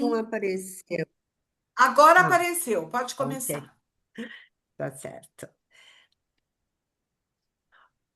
Não apareceu. Agora Ah, apareceu, pode ok, começar. tá certo.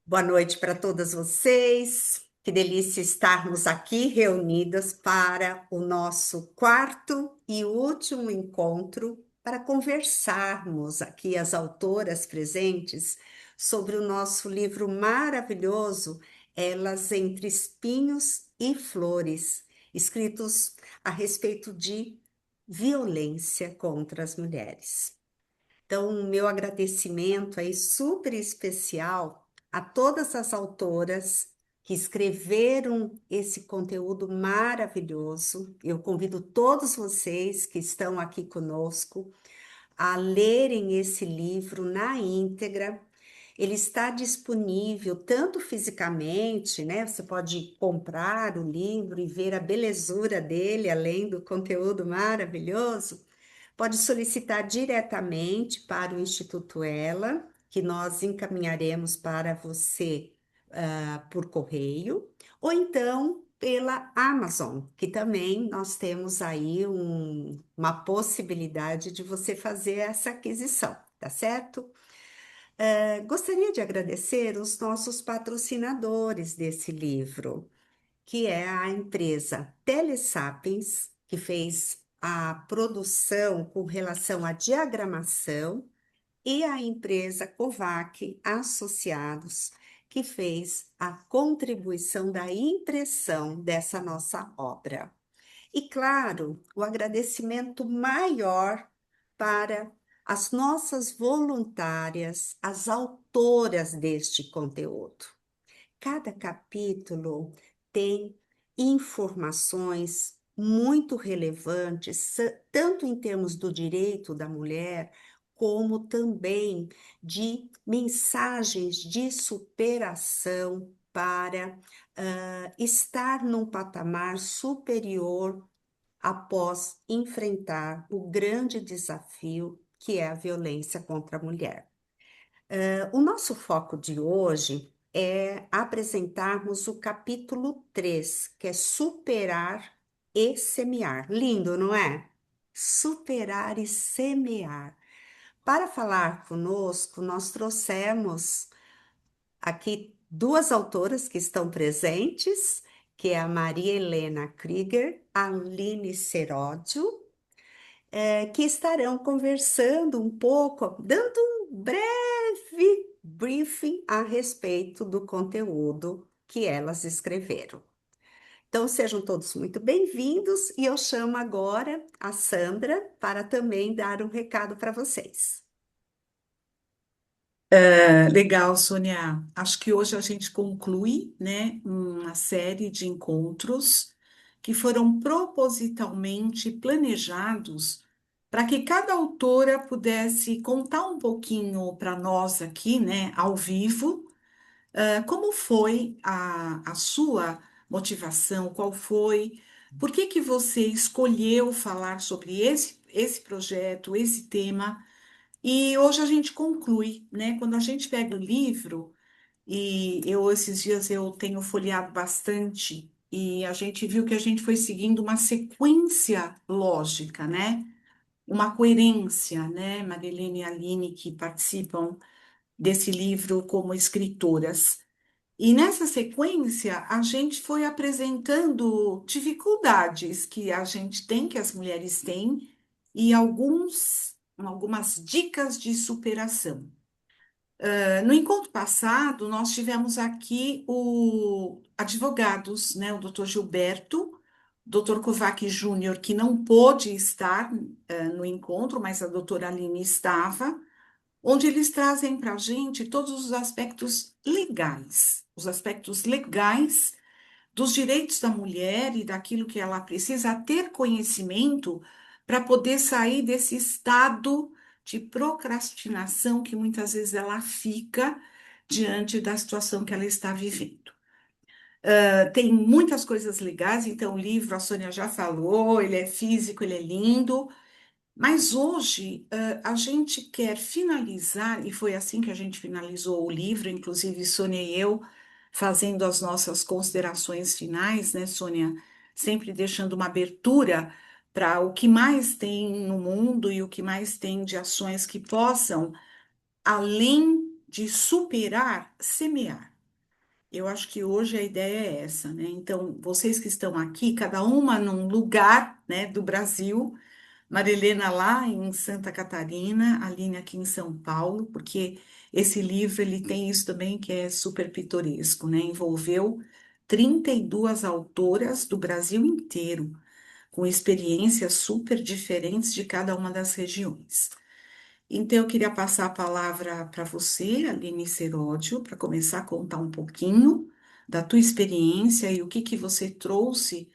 Boa noite para todas vocês. Que delícia estarmos aqui reunidas para o nosso quarto e último encontro para conversarmos aqui, as autoras presentes, sobre o nosso livro maravilhoso, Elas entre Espinhos e Flores, escritos a respeito de violência contra as mulheres. Então, o meu agradecimento aí super especial a todas as autoras que escreveram esse conteúdo maravilhoso. Eu convido todos vocês que estão aqui conosco a lerem esse livro na íntegra. Ele está disponível tanto fisicamente, né? Você pode comprar o livro e ver a belezura dele, além do conteúdo maravilhoso. Pode solicitar diretamente para o Instituto Ela, que nós encaminharemos para você, por correio, ou então pela Amazon, que também nós temos aí uma possibilidade de você fazer essa aquisição, tá certo? Gostaria de agradecer os nossos patrocinadores desse livro, que é a empresa Telesapiens, que fez a produção com relação à diagramação, e a empresa Covac Associados, que fez a contribuição da impressão dessa nossa obra. E, claro, o agradecimento maior para as nossas voluntárias, as autoras deste conteúdo. Cada capítulo tem informações muito relevantes, tanto em termos do direito da mulher, como também de mensagens de superação para estar num patamar superior após enfrentar o grande desafio que é a violência contra a mulher. O nosso foco de hoje é apresentarmos o capítulo 3, que é superar e semear. Lindo, não é? Superar e semear. Para falar conosco, nós trouxemos aqui duas autoras que estão presentes, que é a Maria Helena Krieger, a Aline Seródio, que estarão conversando um pouco, dando um breve briefing a respeito do conteúdo que elas escreveram. Então, sejam todos muito bem-vindos e eu chamo agora a Sandra para também dar um recado para vocês. Legal, Sônia. Acho que hoje a gente conclui, né, uma série de encontros que foram propositalmente planejados para que cada autora pudesse contar um pouquinho para nós aqui, né, ao vivo, como foi a sua motivação, qual foi, por que que você escolheu falar sobre esse projeto, esse tema. E hoje a gente conclui, né? Quando a gente pega o livro, e eu esses dias eu tenho folheado bastante, e a gente viu que a gente foi seguindo uma sequência lógica, né? Uma coerência, né? Marilene e Aline, que participam desse livro como escritoras. E nessa sequência, a gente foi apresentando dificuldades que a gente tem, que as mulheres têm, e algumas dicas de superação. No encontro passado, nós tivemos aqui o advogados, né, o doutor Gilberto, doutor Kovac Júnior, que não pôde estar, no encontro, mas a doutora Aline estava, onde eles trazem para a gente todos os aspectos legais dos direitos da mulher e daquilo que ela precisa ter conhecimento para poder sair desse estado de procrastinação que muitas vezes ela fica diante da situação que ela está vivendo. Tem muitas coisas legais, então o livro, a Sônia já falou, ele é físico, ele é lindo, mas hoje, a gente quer finalizar, e foi assim que a gente finalizou o livro, inclusive Sônia e eu, fazendo as nossas considerações finais, né, Sônia? Sempre deixando uma abertura para o que mais tem no mundo e o que mais tem de ações que possam, além de superar, semear. Eu acho que hoje a ideia é essa, né? Então, vocês que estão aqui, cada uma num lugar, né, do Brasil, Marilena lá em Santa Catarina, a Aline aqui em São Paulo, porque esse livro ele tem isso também que é super pitoresco, né? Envolveu 32 autoras do Brasil inteiro, com experiências super diferentes de cada uma das regiões. Então, eu queria passar a palavra para você, Aline Seródio, para começar a contar um pouquinho da tua experiência e o que que você trouxe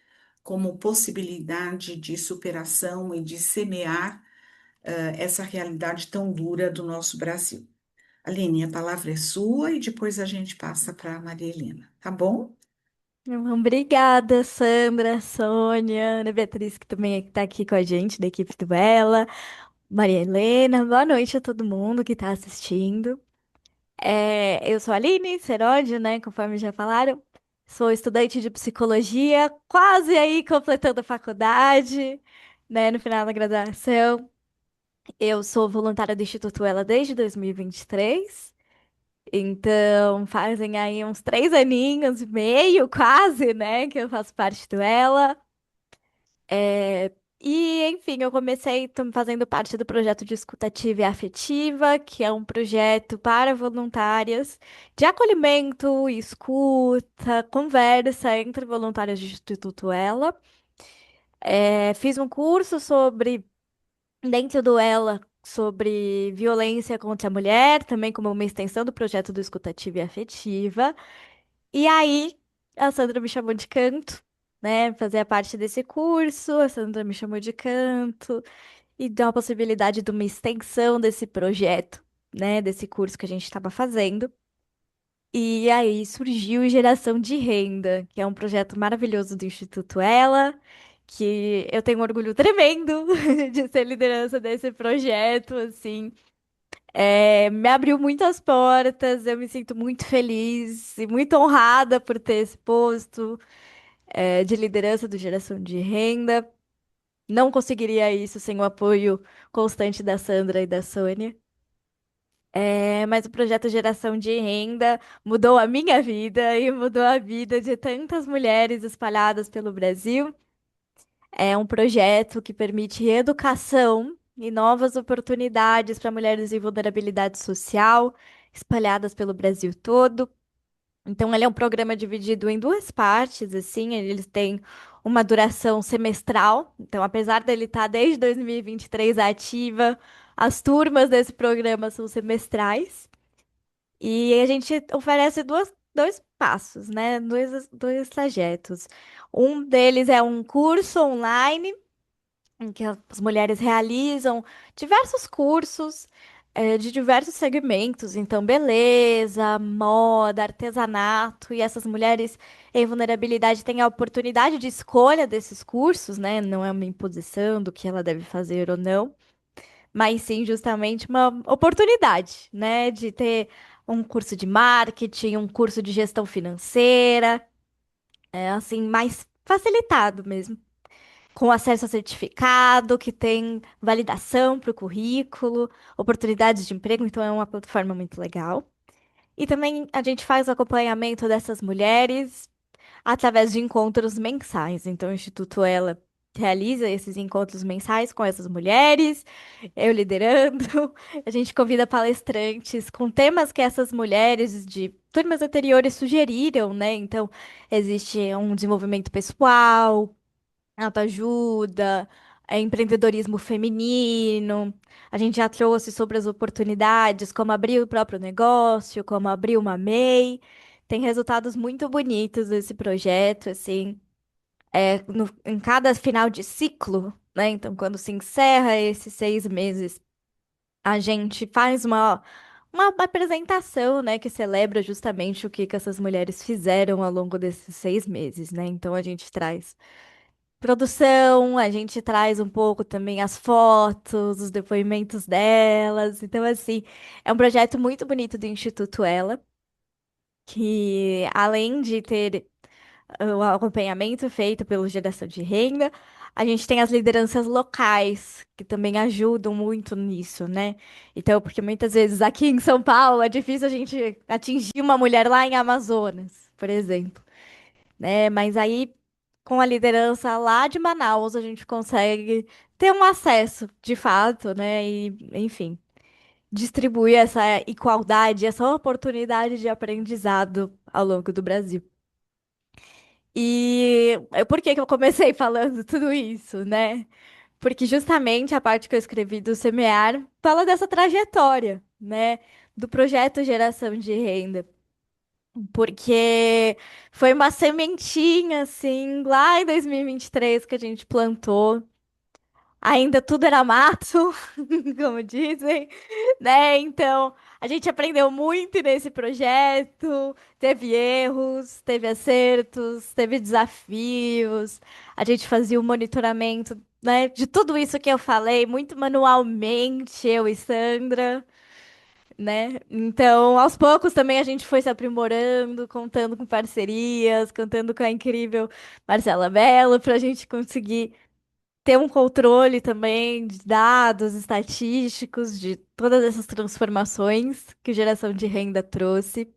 como possibilidade de superação e de semear essa realidade tão dura do nosso Brasil. Aline, a palavra é sua e depois a gente passa para a Maria Helena, tá bom? Obrigada, Sandra, Sônia, Ana Beatriz, que também está aqui com a gente, da equipe do Ela, Maria Helena, boa noite a todo mundo que está assistindo. Eu sou a Aline Seródio, né, conforme já falaram, sou estudante de psicologia, quase aí completando a faculdade, né, no final da graduação. Eu sou voluntária do Instituto Ela desde 2023. Então, fazem aí uns 3 aninhos e meio, quase, né, que eu faço parte do Ela. E, enfim, eu comecei fazendo parte do projeto de escutativa e afetiva, que é um projeto para voluntárias de acolhimento, escuta, conversa entre voluntárias do Instituto Ela. Fiz um curso dentro do Ela, sobre violência contra a mulher, também como uma extensão do projeto do escutativa e afetiva. E aí, a Sandra me chamou de canto, né? Fazia parte desse curso, a Sandra me chamou de canto e deu a possibilidade de uma extensão desse projeto, né? Desse curso que a gente estava fazendo. E aí surgiu Geração de Renda, que é um projeto maravilhoso do Instituto Ela, que eu tenho um orgulho tremendo de ser liderança desse projeto, assim. Me abriu muitas portas, eu me sinto muito feliz e muito honrada por ter esse posto, de liderança do Geração de Renda. Não conseguiria isso sem o apoio constante da Sandra e da Sônia. Mas o projeto Geração de Renda mudou a minha vida e mudou a vida de tantas mulheres espalhadas pelo Brasil. É um projeto que permite educação e novas oportunidades para mulheres em vulnerabilidade social, espalhadas pelo Brasil todo. Então, ele é um programa dividido em duas partes, assim, eles têm uma duração semestral. Então, apesar dele estar desde 2023 ativa, as turmas desse programa são semestrais. E a gente oferece dois passos, né? Dois trajetos. Um deles é um curso online em que as mulheres realizam diversos cursos, de diversos segmentos, então beleza, moda, artesanato, e essas mulheres em vulnerabilidade têm a oportunidade de escolha desses cursos, né? Não é uma imposição do que ela deve fazer ou não, mas sim justamente uma oportunidade, né? De ter um curso de marketing, um curso de gestão financeira, assim, mais facilitado mesmo com acesso a certificado, que tem validação para o currículo, oportunidades de emprego, então é uma plataforma muito legal. E também a gente faz o acompanhamento dessas mulheres através de encontros mensais. Então, o Instituto Ela realiza esses encontros mensais com essas mulheres, eu liderando. A gente convida palestrantes com temas que essas mulheres de turmas anteriores sugeriram, né? Então, existe um desenvolvimento pessoal, autoajuda, empreendedorismo feminino. A gente já trouxe sobre as oportunidades, como abrir o próprio negócio, como abrir uma MEI. Tem resultados muito bonitos desse projeto, assim, em cada final de ciclo, né? Então, quando se encerra esses 6 meses, a gente faz uma apresentação, né, que celebra justamente o que essas mulheres fizeram ao longo desses 6 meses, né? Então, a gente traz produção, a gente traz um pouco também as fotos, os depoimentos delas. Então, assim, é um projeto muito bonito do Instituto Ela, que além de ter o acompanhamento feito pelo Geração de Renda, A gente tem as lideranças locais, que também ajudam muito nisso, né? Então, porque muitas vezes aqui em São Paulo é difícil a gente atingir uma mulher lá em Amazonas, por exemplo, né? Mas aí, com a liderança lá de Manaus, a gente consegue ter um acesso, de fato, né? E, enfim, distribuir essa igualdade, essa oportunidade de aprendizado ao longo do Brasil. E por que que eu comecei falando tudo isso, né? Porque justamente a parte que eu escrevi do Semear fala dessa trajetória, né? Do projeto Geração de Renda. Porque foi uma sementinha, assim, lá em 2023 que a gente plantou. Ainda tudo era mato, como dizem, né? Então, a gente aprendeu muito nesse projeto. Teve erros, teve acertos, teve desafios. A gente fazia o monitoramento, né, de tudo isso que eu falei, muito manualmente, eu e Sandra, né? Então, aos poucos também a gente foi se aprimorando, contando com parcerias, contando com a incrível Marcela Mello, para a gente conseguir ter um controle também de dados estatísticos de todas essas transformações que geração de renda trouxe.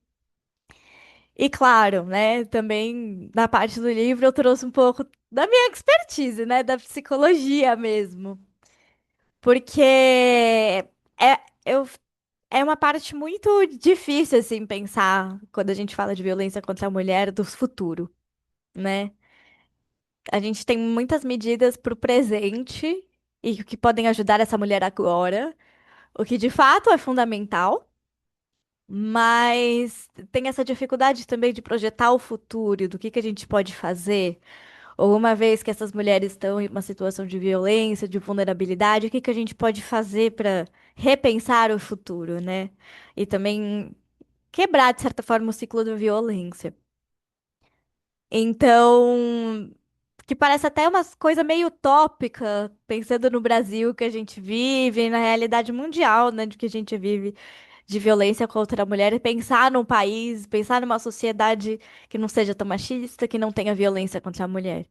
E claro, né, também na parte do livro eu trouxe um pouco da minha expertise, né, da psicologia mesmo, porque eu, é uma parte muito difícil assim pensar quando a gente fala de violência contra a mulher do futuro, né? A gente tem muitas medidas para o presente e que podem ajudar essa mulher agora, o que de fato é fundamental, mas tem essa dificuldade também de projetar o futuro, do que a gente pode fazer, ou uma vez que essas mulheres estão em uma situação de violência, de vulnerabilidade, o que a gente pode fazer para repensar o futuro, né? E também quebrar, de certa forma, o ciclo da violência. Então, que parece até uma coisa meio utópica, pensando no Brasil que a gente vive, na realidade mundial, né, de que a gente vive de violência contra a mulher, e pensar num país, pensar numa sociedade que não seja tão machista, que não tenha violência contra a mulher.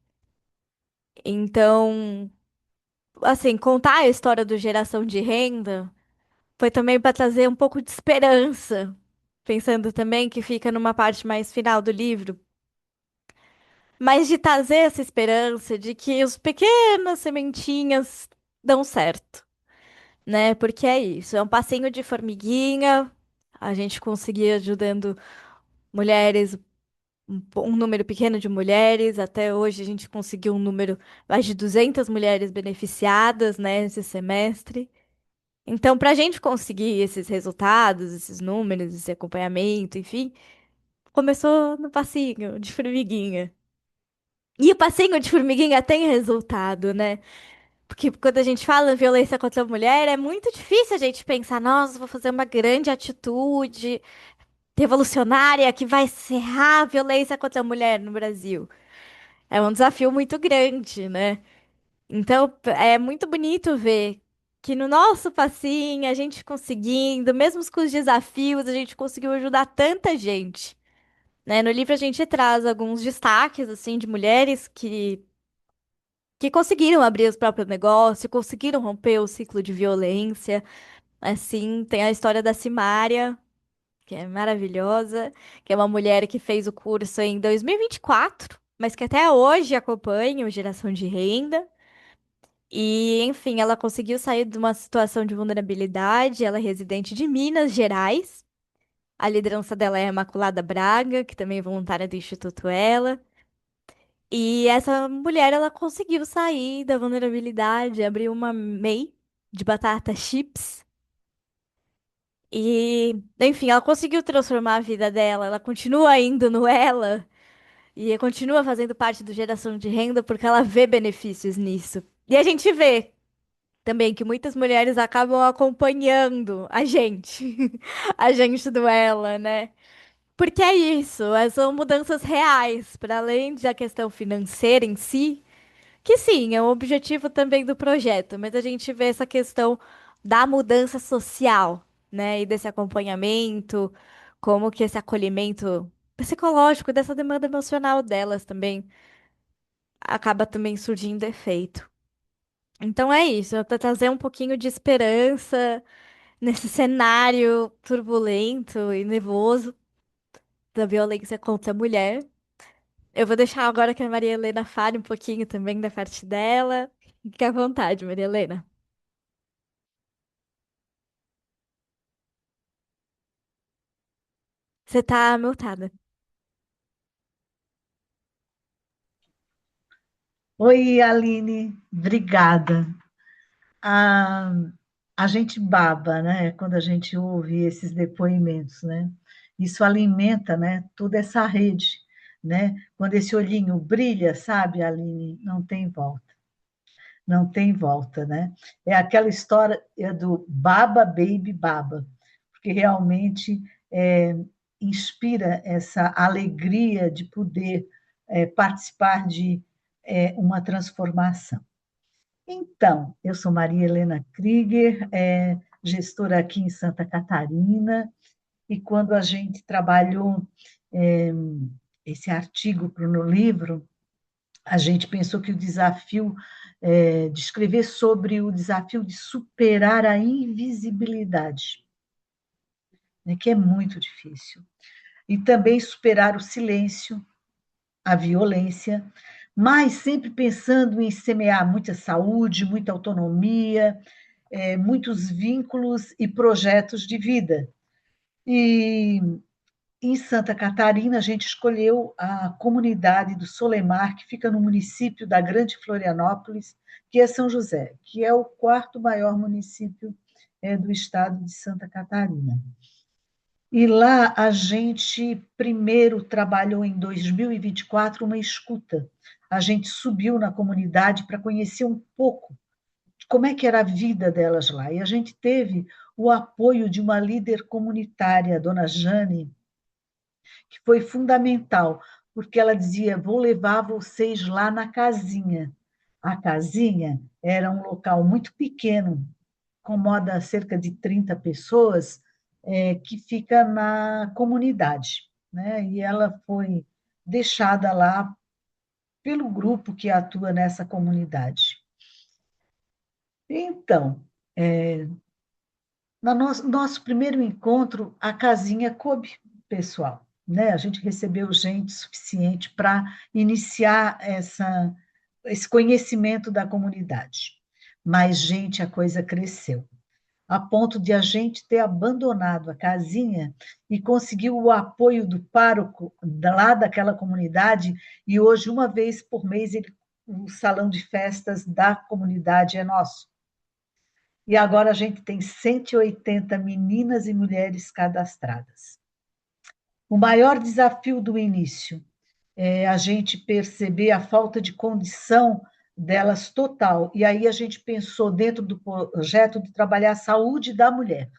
Então, assim, contar a história do geração de renda foi também para trazer um pouco de esperança, pensando também que fica numa parte mais final do livro, mas de trazer essa esperança de que os pequenas sementinhas dão certo, né? Porque é isso, é um passinho de formiguinha, a gente conseguir ajudando mulheres, um número pequeno de mulheres, até hoje a gente conseguiu um número, mais de 200 mulheres beneficiadas, né, esse semestre. Então, para a gente conseguir esses resultados, esses números, esse acompanhamento, enfim, começou no passinho de formiguinha. E o passinho de formiguinha tem resultado, né? Porque quando a gente fala em violência contra a mulher, é muito difícil a gente pensar, nossa, vou fazer uma grande atitude revolucionária que vai encerrar a violência contra a mulher no Brasil. É um desafio muito grande, né? Então, é muito bonito ver que no nosso passinho, a gente conseguindo, mesmo com os desafios, a gente conseguiu ajudar tanta gente, né? No livro a gente traz alguns destaques, assim, de mulheres que conseguiram abrir os próprios negócios, conseguiram romper o ciclo de violência. Assim, tem a história da Simária, que é maravilhosa, que é uma mulher que fez o curso em 2024, mas que até hoje acompanha o Geração de Renda. E, enfim, ela conseguiu sair de uma situação de vulnerabilidade. Ela é residente de Minas Gerais. A liderança dela é a Imaculada Braga, que também é voluntária do Instituto Ela. E essa mulher, ela conseguiu sair da vulnerabilidade, abriu uma MEI de batata chips. E, enfim, ela conseguiu transformar a vida dela. Ela continua indo no Ela e continua fazendo parte do geração de renda porque ela vê benefícios nisso. E a gente vê também que muitas mulheres acabam acompanhando a gente, a gente do Ela, né? Porque é isso, são mudanças reais, para além da questão financeira em si. Que sim, é um objetivo também do projeto, mas a gente vê essa questão da mudança social, né? E desse acompanhamento, como que esse acolhimento psicológico, dessa demanda emocional delas também acaba também surgindo efeito. Então é isso, para trazer um pouquinho de esperança nesse cenário turbulento e nervoso da violência contra a mulher. Eu vou deixar agora que a Maria Helena fale um pouquinho também da parte dela. Fique à vontade, Maria Helena. Você tá mutada. Oi, Aline, obrigada. A, a gente baba, né, quando a gente ouve esses depoimentos, né? Isso alimenta, né, toda essa rede, né? Quando esse olhinho brilha, sabe, Aline, não tem volta, não tem volta, né? É aquela história do baba, baby, baba, porque realmente inspira essa alegria de poder participar de uma transformação. Então, eu sou Maria Helena Krieger, gestora aqui em Santa Catarina, e quando a gente trabalhou é, esse artigo para o livro, a gente pensou que o desafio de escrever sobre o desafio de superar a invisibilidade, né, que é muito difícil, e também superar o silêncio, a violência, mas sempre pensando em semear muita saúde, muita autonomia, muitos vínculos e projetos de vida. E em Santa Catarina, a gente escolheu a comunidade do Solemar, que fica no município da Grande Florianópolis, que é São José, que é o quarto maior município do estado de Santa Catarina. E lá a gente primeiro trabalhou em 2024 uma escuta. A gente subiu na comunidade para conhecer um pouco como é que era a vida delas lá. E a gente teve o apoio de uma líder comunitária, a dona Jane, que foi fundamental, porque ela dizia: vou levar vocês lá na casinha. A casinha era um local muito pequeno, acomoda cerca de 30 pessoas, que fica na comunidade, né? E ela foi deixada lá pelo grupo que atua nessa comunidade. Então, no nosso primeiro encontro, a casinha coube pessoal, né? A gente recebeu gente suficiente para iniciar esse conhecimento da comunidade. Mas, gente, a coisa cresceu, a ponto de a gente ter abandonado a casinha e conseguiu o apoio do pároco lá daquela comunidade, e hoje, uma vez por mês, o salão de festas da comunidade é nosso. E agora a gente tem 180 meninas e mulheres cadastradas. O maior desafio do início é a gente perceber a falta de condição delas total. E aí a gente pensou dentro do projeto de trabalhar a saúde da mulher,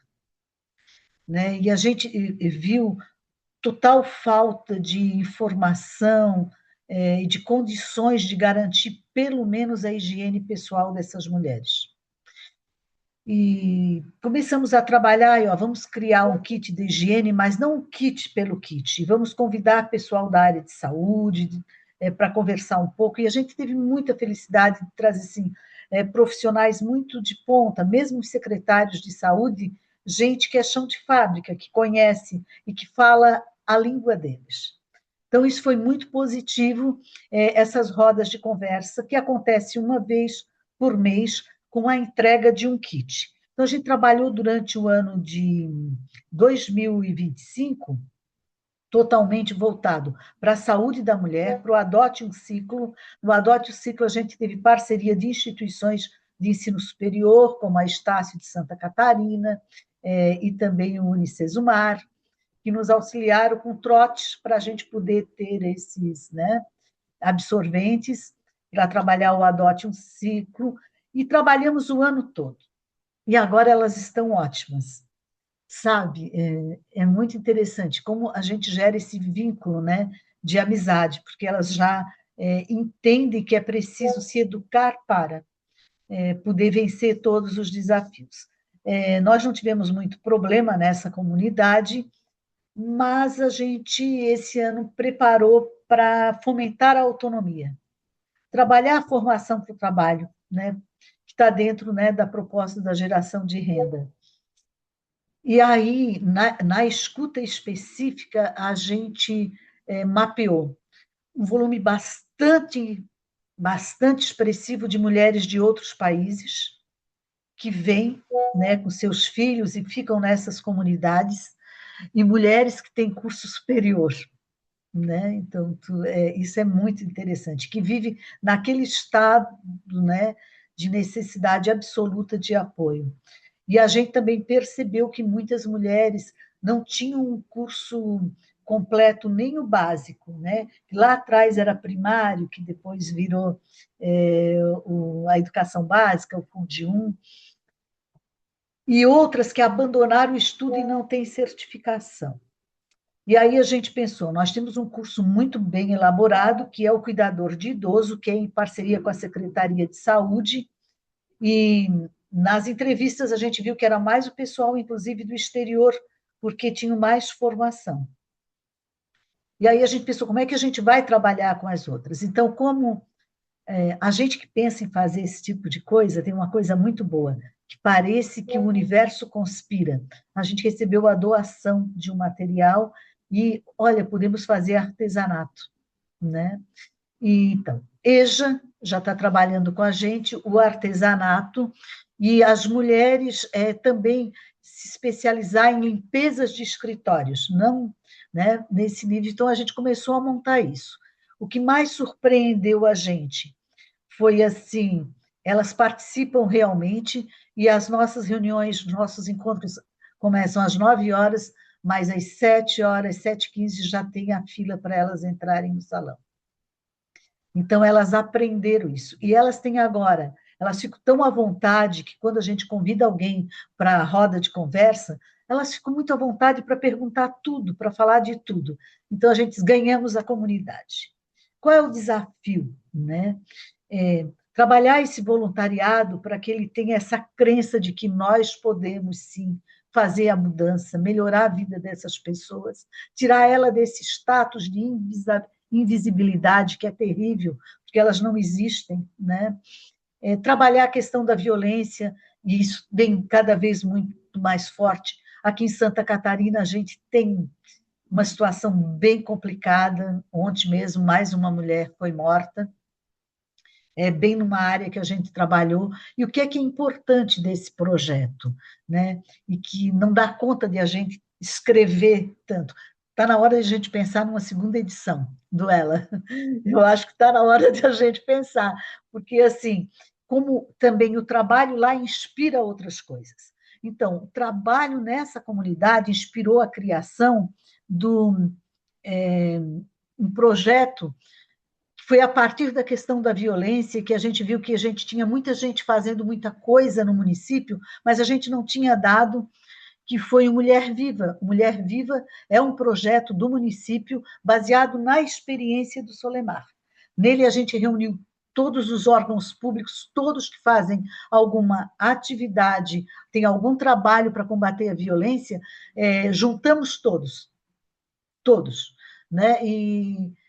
né? E a gente viu total falta de informação e de condições de garantir pelo menos a higiene pessoal dessas mulheres. E começamos a trabalhar, e, vamos criar um kit de higiene, mas não um kit pelo kit, e vamos convidar pessoal da área de saúde para conversar um pouco, e a gente teve muita felicidade de trazer assim, profissionais muito de ponta, mesmo os secretários de saúde, gente que é chão de fábrica, que conhece e que fala a língua deles. Então, isso foi muito positivo, essas rodas de conversa, que acontecem uma vez por mês, com a entrega de um kit. Então, a gente trabalhou durante o ano de 2025, totalmente voltado para a saúde da mulher, para o Adote um Ciclo. No Adote um Ciclo, a gente teve parceria de instituições de ensino superior, como a Estácio de Santa Catarina, e também o Unicesumar, que nos auxiliaram com trotes para a gente poder ter esses, né, absorventes para trabalhar o Adote um Ciclo, e trabalhamos o ano todo. E agora elas estão ótimas, sabe? É muito interessante como a gente gera esse vínculo, né, de amizade, porque elas já entendem que é preciso se educar para poder vencer todos os desafios. Nós não tivemos muito problema nessa comunidade, mas a gente, esse ano, preparou para fomentar a autonomia. trabalhar a formação para o trabalho, né, que está dentro, né, da proposta da geração de renda. E aí, na escuta específica, a gente mapeou um volume bastante expressivo de mulheres de outros países que vêm, né, com seus filhos e ficam nessas comunidades, e mulheres que têm curso superior, né? Então, isso é muito interessante, que vive naquele estado, né, de necessidade absoluta de apoio. E a gente também percebeu que muitas mulheres não tinham um curso completo, nem o básico, né? Lá atrás era primário, que depois virou a educação básica, o FUND 1, e outras que abandonaram o estudo e não têm certificação. E aí a gente pensou, nós temos um curso muito bem elaborado, que é o Cuidador de Idoso, que é em parceria com a Secretaria de Saúde, e nas entrevistas a gente viu que era mais o pessoal, inclusive, do exterior, porque tinha mais formação. E aí a gente pensou, como é que a gente vai trabalhar com as outras? Então, como a gente que pensa em fazer esse tipo de coisa, tem uma coisa muito boa, que parece que o universo conspira. A gente recebeu a doação de um material e, olha, podemos fazer artesanato, né? E, então, EJA já está trabalhando com a gente, o artesanato, e as mulheres também se especializar em limpezas de escritórios, não, né, nesse nível. Então, a gente começou a montar isso. O que mais surpreendeu a gente foi assim, elas participam realmente, e as nossas reuniões, nossos encontros começam às 9h, mas às 7h, 7h15, já tem a fila para elas entrarem no salão. Então, elas aprenderam isso. E elas têm agora, elas ficam tão à vontade que quando a gente convida alguém para a roda de conversa, elas ficam muito à vontade para perguntar tudo, para falar de tudo. Então, a gente ganhamos a comunidade. Qual é o desafio, né? Trabalhar esse voluntariado para que ele tenha essa crença de que nós podemos, sim, fazer a mudança, melhorar a vida dessas pessoas, tirar ela desse status de invisibilidade, que é terrível, porque elas não existem, né? Trabalhar a questão da violência, e isso vem cada vez muito mais forte. Aqui em Santa Catarina, a gente tem uma situação bem complicada. Ontem mesmo, mais uma mulher foi morta, bem numa área que a gente trabalhou. E o que é importante desse projeto, né? E que não dá conta de a gente escrever tanto. Está na hora de a gente pensar numa segunda edição do Ela. Eu acho que está na hora de a gente pensar, porque, assim, como também o trabalho lá inspira outras coisas. Então, o trabalho nessa comunidade inspirou a criação de um projeto. Foi a partir da questão da violência que a gente viu que a gente tinha muita gente fazendo muita coisa no município, mas a gente não tinha dado, que foi o Mulher Viva. O Mulher Viva é um projeto do município baseado na experiência do Solemar. Nele a gente reuniu todos os órgãos públicos, todos que fazem alguma atividade, tem algum trabalho para combater a violência, juntamos todos, né?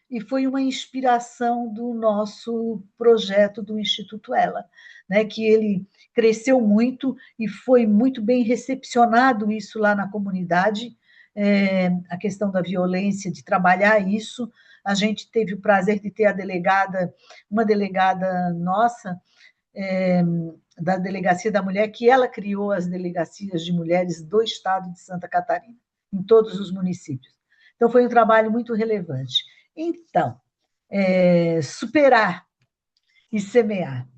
E foi uma inspiração do nosso projeto do Instituto Ela, né? Que ele cresceu muito e foi muito bem recepcionado isso lá na comunidade, a questão da violência, de trabalhar isso. A gente teve o prazer de ter uma delegada nossa, da Delegacia da Mulher, que ela criou as delegacias de mulheres do estado de Santa Catarina, em todos os municípios. Então, foi um trabalho muito relevante. Então, superar e semear.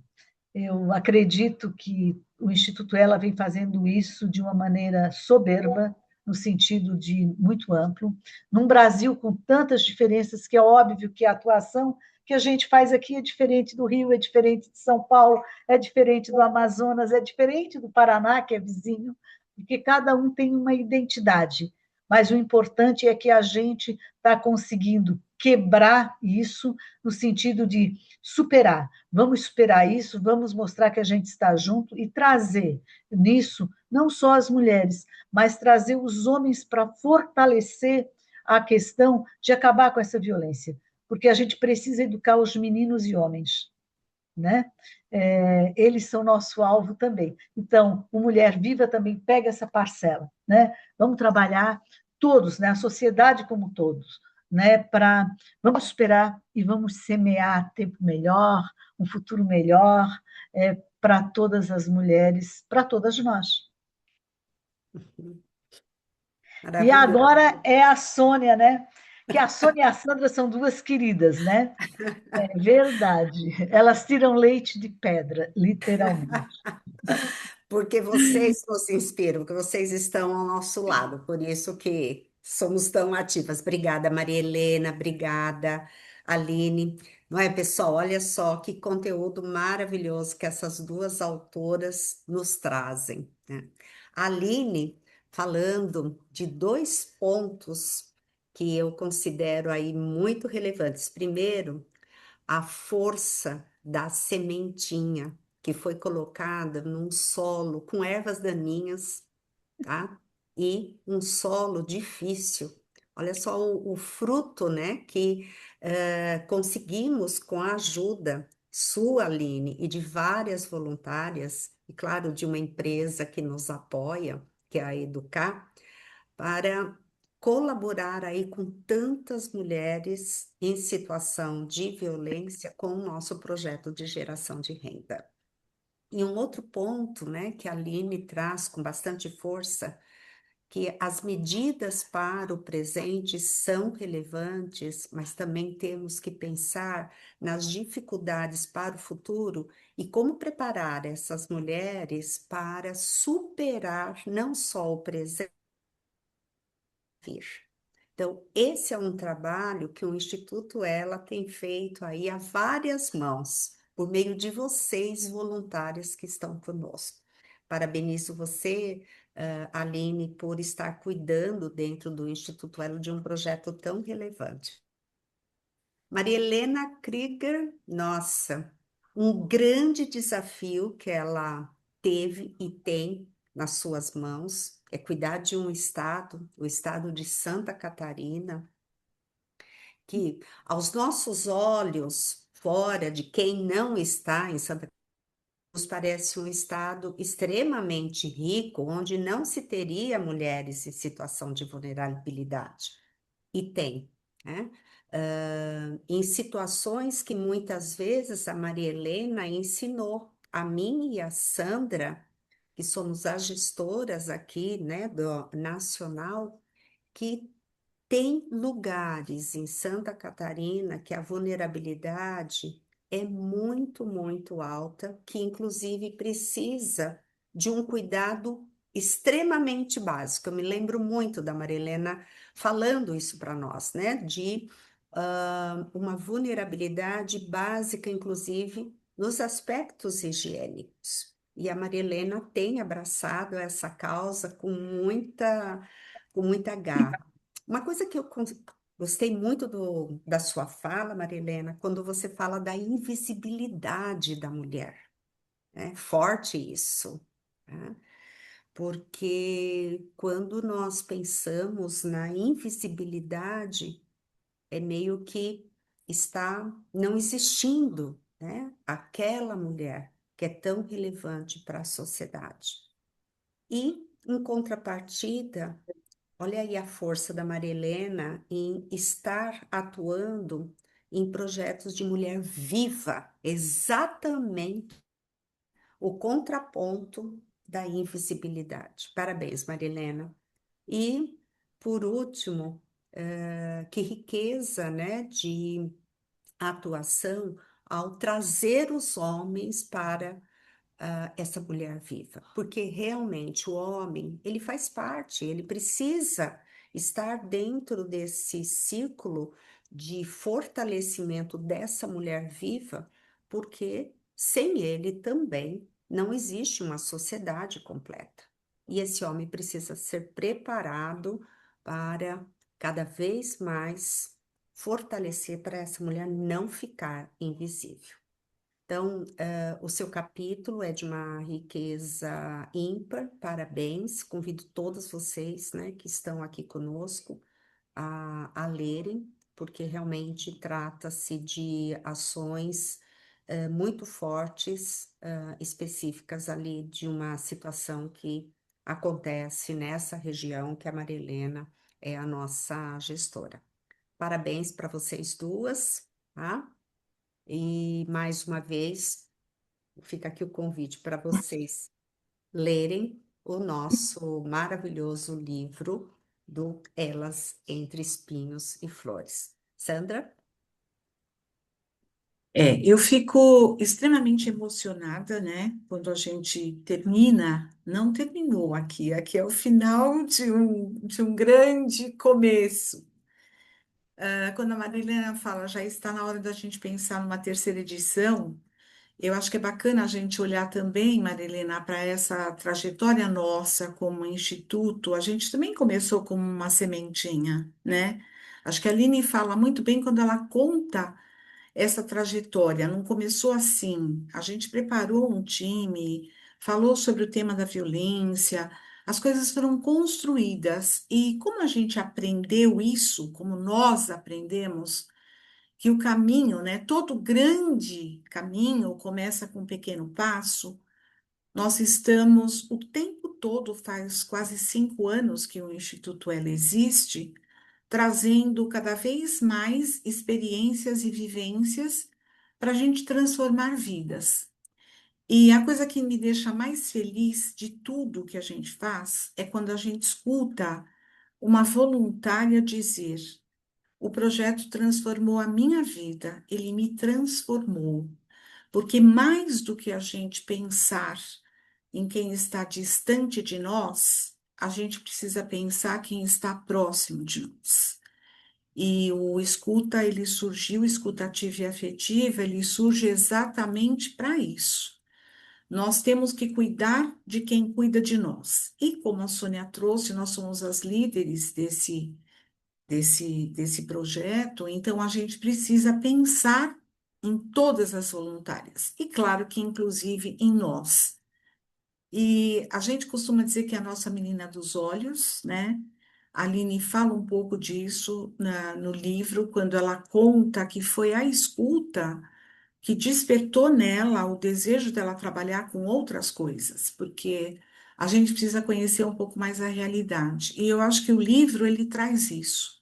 Eu acredito que o Instituto Ela vem fazendo isso de uma maneira soberba, no sentido de muito amplo, num Brasil com tantas diferenças, que é óbvio que a atuação que a gente faz aqui é diferente do Rio, é diferente de São Paulo, é diferente do Amazonas, é diferente do Paraná, que é vizinho, porque cada um tem uma identidade. Mas o importante é que a gente está conseguindo quebrar isso no sentido de superar. Vamos superar isso, vamos mostrar que a gente está junto e trazer nisso não só as mulheres, mas trazer os homens para fortalecer a questão de acabar com essa violência, porque a gente precisa educar os meninos e homens. né? Eles são nosso alvo também. Então, o Mulher Viva também pega essa parcela, né? Vamos trabalhar todos, né? A sociedade como todos, né? Vamos esperar e vamos semear tempo melhor, um futuro melhor, para todas as mulheres, para todas nós. E Maravilhoso. agora é a Sônia, né? Que a Sônia e a Sandra são duas queridas, né? É verdade. Elas tiram leite de pedra, literalmente. Porque vocês nos inspiram, porque vocês estão ao nosso lado, por isso que somos tão ativas. Obrigada, Maria Helena, obrigada, Aline. Não é, pessoal? Olha só que conteúdo maravilhoso que essas duas autoras nos trazem, né? A Aline falando de dois pontos que eu considero aí muito relevantes. Primeiro, a força da sementinha que foi colocada num solo com ervas daninhas, tá? E um solo difícil. Olha só o fruto, né, que conseguimos com a ajuda sua, Aline, e de várias voluntárias, e claro, de uma empresa que nos apoia, que é a Educar, para colaborar aí com tantas mulheres em situação de violência com o nosso projeto de geração de renda. E um outro ponto, né, que a Aline traz com bastante força, que as medidas para o presente são relevantes, mas também temos que pensar nas dificuldades para o futuro e como preparar essas mulheres para superar não só o presente, vir. Então, esse é um trabalho que o Instituto Ela tem feito aí a várias mãos, por meio de vocês, voluntárias que estão conosco. Parabenizo você, Aline, por estar cuidando dentro do Instituto Ela de um projeto tão relevante. Maria Helena Krieger, nossa, um grande desafio que ela teve e tem nas suas mãos é cuidar de um estado, o estado de Santa Catarina, que aos nossos olhos, fora de quem não está em Santa Catarina, nos parece um estado extremamente rico, onde não se teria mulheres em situação de vulnerabilidade. E tem, né? Em situações que muitas vezes a Maria Helena ensinou a mim e a Sandra, que somos as gestoras aqui, né, do nacional, que tem lugares em Santa Catarina que a vulnerabilidade é muito, muito alta, que inclusive precisa de um cuidado extremamente básico. Eu me lembro muito da Marilena falando isso para nós, né? De uma vulnerabilidade básica, inclusive, nos aspectos higiênicos. E a Marilena tem abraçado essa causa com muita garra. Uma coisa que eu gostei muito da sua fala, Marilena, quando você fala da invisibilidade da mulher. É forte isso, né? Porque quando nós pensamos na invisibilidade, é meio que está não existindo, né? Aquela mulher que é tão relevante para a sociedade. E, em contrapartida, olha aí a força da Maria Helena em estar atuando em projetos de mulher viva, exatamente o contraponto da invisibilidade. Parabéns, Maria Helena. E, por último, que riqueza, né, de atuação ao trazer os homens para essa mulher viva, porque realmente o homem, ele faz parte, ele precisa estar dentro desse círculo de fortalecimento dessa mulher viva, porque sem ele também não existe uma sociedade completa. E esse homem precisa ser preparado para cada vez mais fortalecer para essa mulher não ficar invisível. Então, o seu capítulo é de uma riqueza ímpar, parabéns. Convido todos vocês, né, que estão aqui conosco a lerem, porque realmente trata-se de ações muito fortes, específicas ali de uma situação que acontece nessa região que a Marilena é a nossa gestora. Parabéns para vocês duas, tá? E mais uma vez, fica aqui o convite para vocês lerem o nosso maravilhoso livro do Elas Entre Espinhos e Flores. Sandra? Eu fico extremamente emocionada, né? Quando a gente termina, não terminou aqui, aqui é o final de um grande começo. Quando a Marilena fala, já está na hora da gente pensar numa terceira edição, eu acho que é bacana a gente olhar também, Marilena, para essa trajetória nossa como instituto. A gente também começou como uma sementinha, né? Acho que a Aline fala muito bem quando ela conta essa trajetória. Não começou assim. A gente preparou um time, falou sobre o tema da violência, as coisas foram construídas. E como a gente aprendeu isso, como nós aprendemos, que o caminho, né, todo grande caminho começa com um pequeno passo. Nós estamos o tempo todo, faz quase 5 anos que o Instituto Ela existe, trazendo cada vez mais experiências e vivências para a gente transformar vidas. E a coisa que me deixa mais feliz de tudo que a gente faz é quando a gente escuta uma voluntária dizer: o projeto transformou a minha vida, ele me transformou. Porque mais do que a gente pensar em quem está distante de nós, a gente precisa pensar quem está próximo de nós. E o escuta, ele surgiu, escutativa e afetiva, ele surge exatamente para isso. Nós temos que cuidar de quem cuida de nós. E como a Sônia trouxe, nós somos as líderes desse projeto, então a gente precisa pensar em todas as voluntárias. E claro que inclusive em nós. E a gente costuma dizer que é a nossa menina dos olhos, né? A Aline fala um pouco disso no livro, quando ela conta que foi a escuta que despertou nela o desejo dela trabalhar com outras coisas, porque a gente precisa conhecer um pouco mais a realidade. E eu acho que o livro, ele traz isso.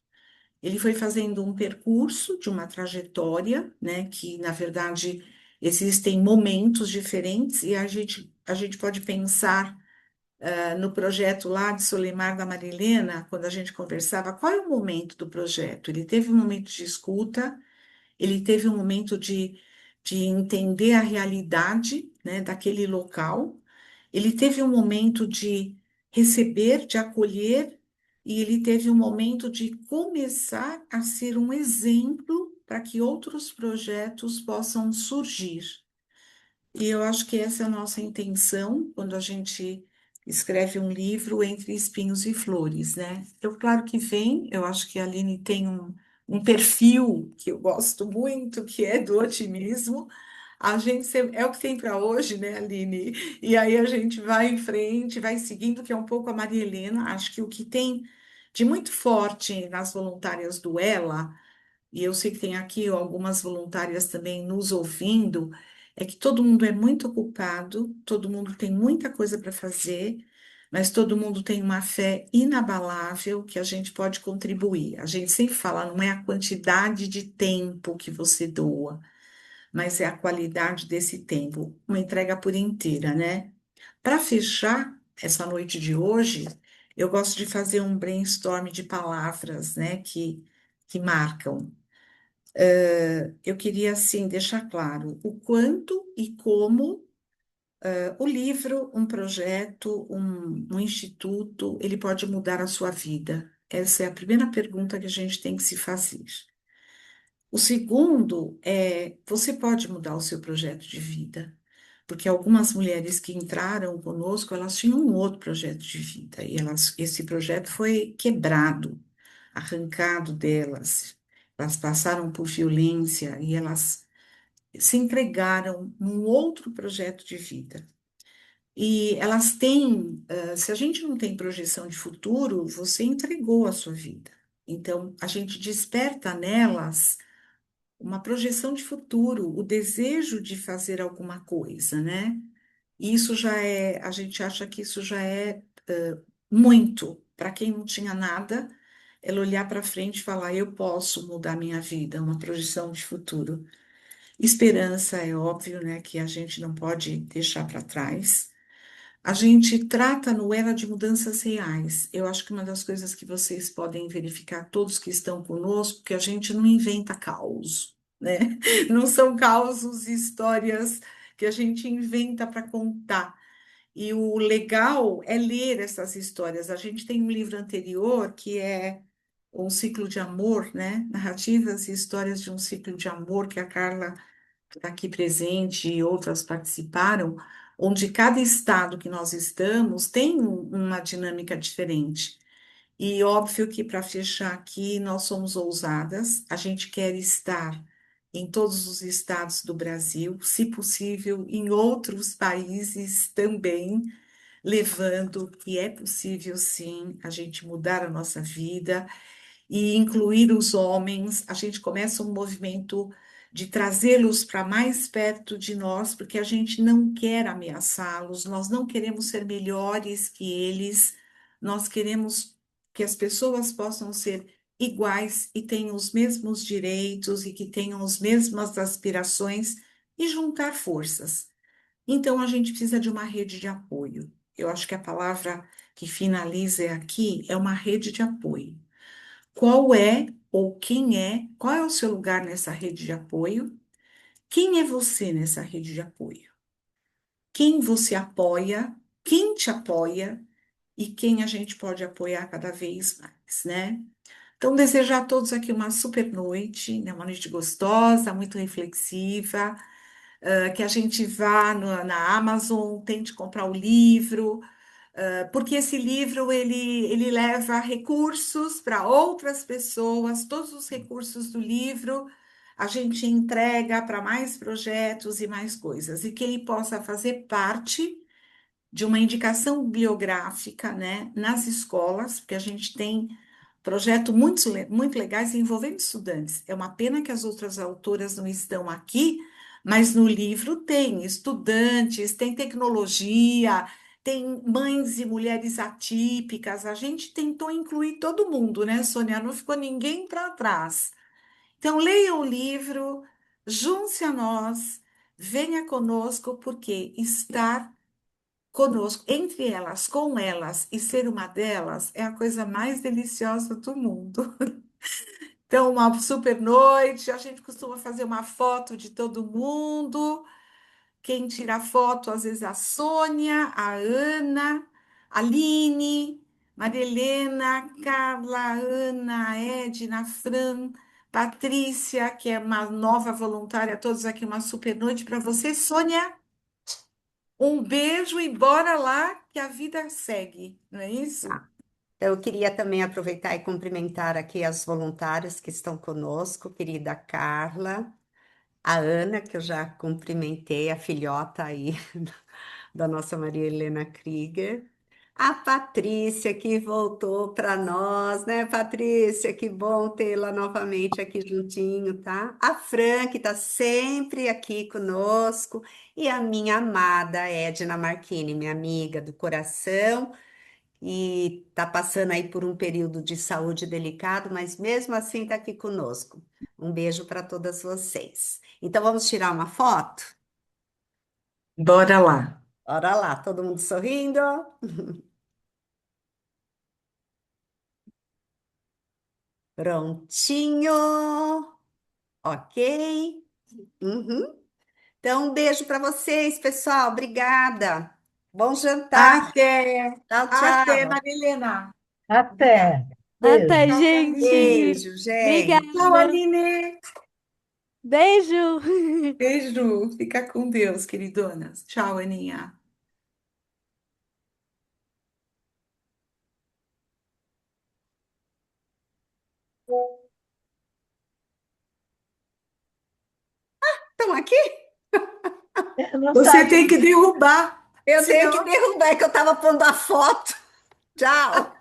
Ele foi fazendo um percurso de uma trajetória, né, que, na verdade, existem momentos diferentes, e a gente pode pensar no projeto lá de Solimar da Marilena, quando a gente conversava, qual é o momento do projeto? Ele teve um momento de escuta, ele teve um momento de entender a realidade, né, daquele local, ele teve um momento de receber, de acolher, e ele teve um momento de começar a ser um exemplo para que outros projetos possam surgir. E eu acho que essa é a nossa intenção quando a gente escreve um livro entre espinhos e flores, né? Eu, claro que vem, eu acho que a Aline tem um perfil que eu gosto muito, que é do otimismo. A gente é o que tem para hoje, né, Aline? E aí a gente vai em frente, vai seguindo, que é um pouco a Maria Helena. Acho que o que tem de muito forte nas voluntárias do Ela, e eu sei que tem aqui algumas voluntárias também nos ouvindo, é que todo mundo é muito ocupado, todo mundo tem muita coisa para fazer, mas todo mundo tem uma fé inabalável que a gente pode contribuir. A gente sempre fala, não é a quantidade de tempo que você doa, mas é a qualidade desse tempo, uma entrega por inteira, né? Para fechar essa noite de hoje, eu gosto de fazer um brainstorm de palavras, né, que marcam. Eu queria, assim, deixar claro o quanto e como o livro, um projeto, um instituto, ele pode mudar a sua vida. Essa é a primeira pergunta que a gente tem que se fazer. O segundo é, você pode mudar o seu projeto de vida, porque algumas mulheres que entraram conosco, elas tinham um outro projeto de vida, e esse projeto foi quebrado, arrancado delas. Elas passaram por violência e elas se entregaram num outro projeto de vida. E elas têm, se a gente não tem projeção de futuro, você entregou a sua vida. Então, a gente desperta nelas uma projeção de futuro, o desejo de fazer alguma coisa, né? E isso já é, a gente acha que isso já é muito. Para quem não tinha nada, ela olhar para frente e falar, eu posso mudar minha vida, uma projeção de futuro. Esperança é óbvio, né, que a gente não pode deixar para trás. A gente trata no Era de Mudanças Reais. Eu acho que uma das coisas que vocês podem verificar, todos que estão conosco, que a gente não inventa caos, né? Não são causos e histórias que a gente inventa para contar. E o legal é ler essas histórias. A gente tem um livro anterior que é Um Ciclo de Amor, né? Narrativas e Histórias de um Ciclo de Amor, que a Carla está aqui presente e outras participaram, onde cada estado que nós estamos tem uma dinâmica diferente. E óbvio que para fechar aqui, nós somos ousadas, a gente quer estar em todos os estados do Brasil, se possível, em outros países também, levando que é possível sim a gente mudar a nossa vida e incluir os homens. A gente começa um movimento de trazê-los para mais perto de nós, porque a gente não quer ameaçá-los, nós não queremos ser melhores que eles, nós queremos que as pessoas possam ser iguais e tenham os mesmos direitos e que tenham as mesmas aspirações e juntar forças. Então, a gente precisa de uma rede de apoio. Eu acho que a palavra que finaliza aqui é uma rede de apoio. Qual é ou quem é, qual é o seu lugar nessa rede de apoio? Quem é você nessa rede de apoio? Quem você apoia? Quem te apoia? E quem a gente pode apoiar cada vez mais, né? Então, desejar a todos aqui uma super noite, né? Uma noite gostosa, muito reflexiva, que a gente vá na Amazon, tente comprar o livro, porque esse livro ele leva recursos para outras pessoas, todos os recursos do livro a gente entrega para mais projetos e mais coisas, e que ele possa fazer parte de uma indicação bibliográfica, né, nas escolas, porque a gente tem projetos muito legais envolvendo estudantes. É uma pena que as outras autoras não estão aqui, mas no livro tem estudantes, tem tecnologia, tem mães e mulheres atípicas. A gente tentou incluir todo mundo, né, Sônia? Não ficou ninguém para trás. Então, leia o livro, junte-se a nós, venha conosco, porque estar conosco, entre elas, com elas e ser uma delas é a coisa mais deliciosa do mundo. Então, uma super noite. A gente costuma fazer uma foto de todo mundo. Quem tira a foto, às vezes, é a Sônia, a Ana, a Aline, Maria Helena, Carla, Ana, Edna, Fran, Patrícia, que é uma nova voluntária, todos aqui, uma super noite para você. Sônia, um beijo e bora lá que a vida segue, não é isso? Tá? Então, eu queria também aproveitar e cumprimentar aqui as voluntárias que estão conosco, querida Carla, a Ana, que eu já cumprimentei, a filhota aí da nossa Maria Helena Krieger. A Patrícia, que voltou para nós, né, Patrícia? Que bom tê-la novamente aqui juntinho, tá? A Fran, que está sempre aqui conosco. E a minha amada Edna Marchini, minha amiga do coração. E está passando aí por um período de saúde delicado, mas mesmo assim está aqui conosco. Um beijo para todas vocês. Então vamos tirar uma foto? Bora lá. Bora lá, todo mundo sorrindo? Prontinho. Ok. Uhum. Então, um beijo para vocês, pessoal. Obrigada. Bom jantar. Até, Tchau, até, tchau. Marilena. Obrigada. Até. Até, Beijo. Tchau, gente. Carlinhos. Beijo, Tchau, gente. Obrigada. Aline. Beijo. Beijo. Fica com Deus, queridonas. Tchau, Aninha. Estão aqui? Eu não Você tem saí. que derrubar, Eu tenho que senão derrubar, é que eu estava pondo a foto. Tchau.